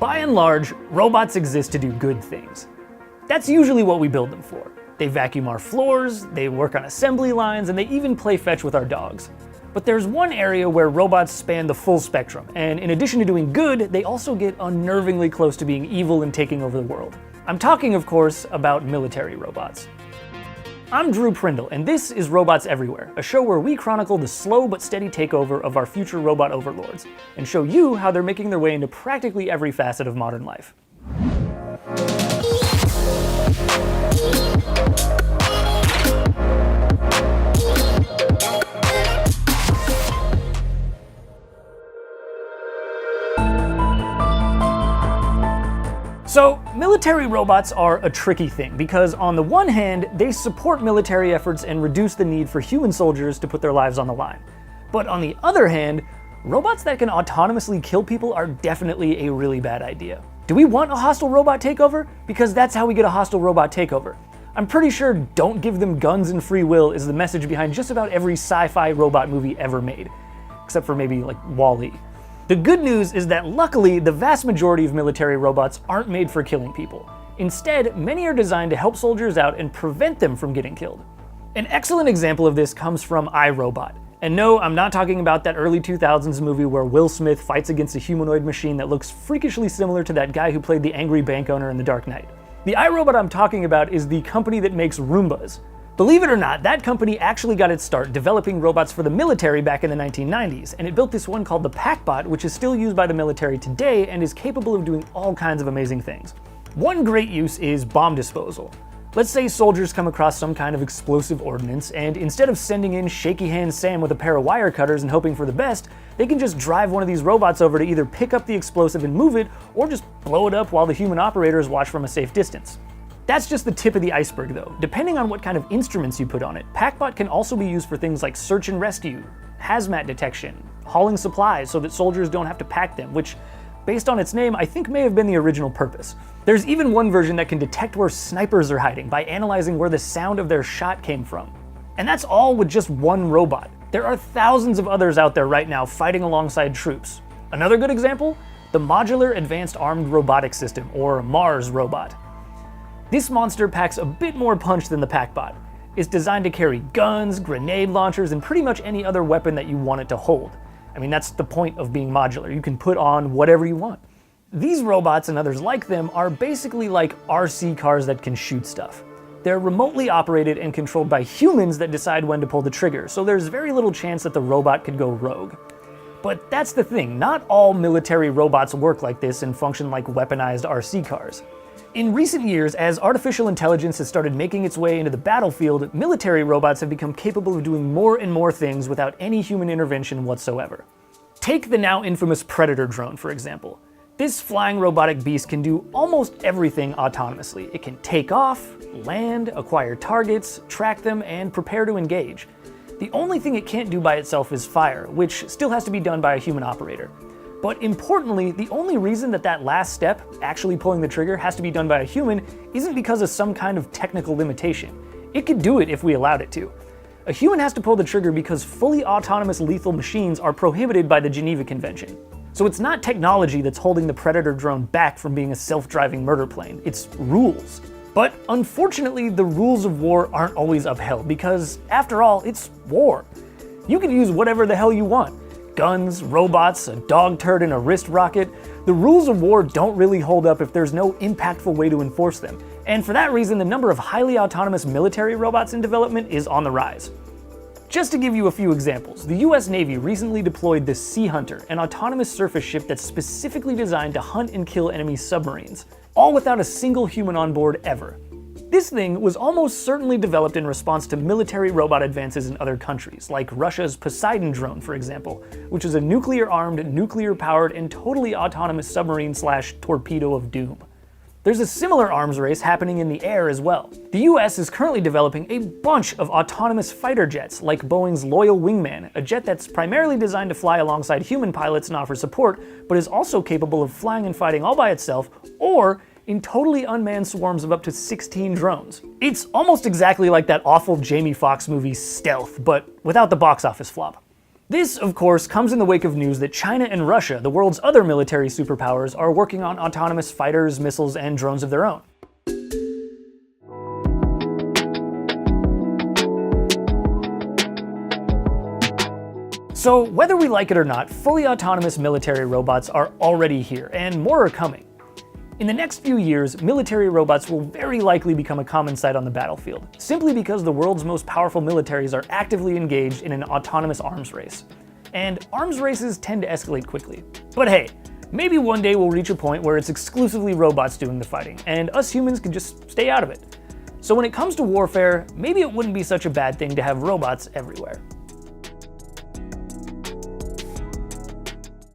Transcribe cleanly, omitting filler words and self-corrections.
By and large, robots exist to do good things. That's usually what we build them for. They vacuum our floors, they work on assembly lines, and they even play fetch with our dogs. But there's one area where robots span the full spectrum, and in addition to doing good, they also get unnervingly close to being evil and taking over the world. I'm talking, of course, about military robots. I'm Drew Prindle, and this is Robots Everywhere, a show where we chronicle the slow but steady takeover of our future robot overlords, and show you how they're making their way into practically every facet of modern life. So, military robots are a tricky thing because on the one hand, they support military efforts and reduce the need for human soldiers to put their lives on the line. But on the other hand, robots that can autonomously kill people are definitely a really bad idea. Do we want a hostile robot takeover? Because that's how we get a hostile robot takeover. I'm pretty sure "don't give them guns and free will" is the message behind just about every sci-fi robot movie ever made. Except for maybe like WALL-E. The good news is that luckily, the vast majority of military robots aren't made for killing people. Instead, many are designed to help soldiers out and prevent them from getting killed. An excellent example of this comes from iRobot. And no, I'm not talking about that early 2000s movie where Will Smith fights against a humanoid machine that looks freakishly similar to that guy who played the angry bank owner in The Dark Knight. The iRobot I'm talking about is the company that makes Roombas. Believe it or not, that company actually got its start developing robots for the military back in the 1990s, and it built this one called the PackBot, which is still used by the military today and is capable of doing all kinds of amazing things. One great use is bomb disposal. Let's say soldiers come across some kind of explosive ordnance, and instead of sending in shaky hand Sam with a pair of wire cutters and hoping for the best, they can just drive one of these robots over to either pick up the explosive and move it, or just blow it up while the human operators watch from a safe distance. That's just the tip of the iceberg though. Depending on what kind of instruments you put on it, PackBot can also be used for things like search and rescue, hazmat detection, hauling supplies so that soldiers don't have to pack them, which, based on its name, I think may have been the original purpose. There's even one version that can detect where snipers are hiding by analyzing where the sound of their shot came from. And that's all with just one robot. There are thousands of others out there right now fighting alongside troops. Another good example? The Modular Advanced Armed Robotic System, or MARS robot. This monster packs a bit more punch than the PackBot. It's designed to carry guns, grenade launchers, and pretty much any other weapon that you want it to hold. I mean, that's the point of being modular. You can put on whatever you want. These robots and others like them are basically like RC cars that can shoot stuff. They're remotely operated and controlled by humans that decide when to pull the trigger, so there's very little chance that the robot could go rogue. But that's the thing, not all military robots work like this and function like weaponized RC cars. In recent years, as artificial intelligence has started making its way into the battlefield, military robots have become capable of doing more and more things without any human intervention whatsoever. Take the now infamous Predator drone, for example. This flying robotic beast can do almost everything autonomously. It can take off, land, acquire targets, track them, and prepare to engage. The only thing it can't do by itself is fire, which still has to be done by a human operator. But importantly, the only reason that last step, actually pulling the trigger, has to be done by a human isn't because of some kind of technical limitation. It could do it if we allowed it to. A human has to pull the trigger because fully autonomous lethal machines are prohibited by the Geneva Convention. So it's not technology that's holding the Predator drone back from being a self-driving murder plane, it's rules. But unfortunately, the rules of war aren't always upheld because, after all, it's war. You can use whatever the hell you want. Guns, robots, a dog turd and a wrist rocket. The rules of war don't really hold up if there's no impactful way to enforce them. And for that reason, the number of highly autonomous military robots in development is on the rise. Just to give you a few examples, the US Navy recently deployed the Sea Hunter, an autonomous surface ship that's specifically designed to hunt and kill enemy submarines, all without a single human on board ever. This thing was almost certainly developed in response to military robot advances in other countries, like Russia's Poseidon drone, for example, which is a nuclear-armed, nuclear-powered, and totally autonomous submarine/torpedo of doom. There's a similar arms race happening in the air as well. The US is currently developing a bunch of autonomous fighter jets, like Boeing's Loyal Wingman, a jet that's primarily designed to fly alongside human pilots and offer support, but is also capable of flying and fighting all by itself, or in totally unmanned swarms of up to 16 drones. It's almost exactly like that awful Jamie Foxx movie Stealth, but without the box office flop. This, of course, comes in the wake of news that China and Russia, the world's other military superpowers, are working on autonomous fighters, missiles, and drones of their own. So whether we like it or not, fully autonomous military robots are already here, and more are coming. In the next few years, military robots will very likely become a common sight on the battlefield, simply because the world's most powerful militaries are actively engaged in an autonomous arms race. And arms races tend to escalate quickly. But hey, maybe one day we'll reach a point where it's exclusively robots doing the fighting, and us humans can just stay out of it. So when it comes to warfare, maybe it wouldn't be such a bad thing to have robots everywhere.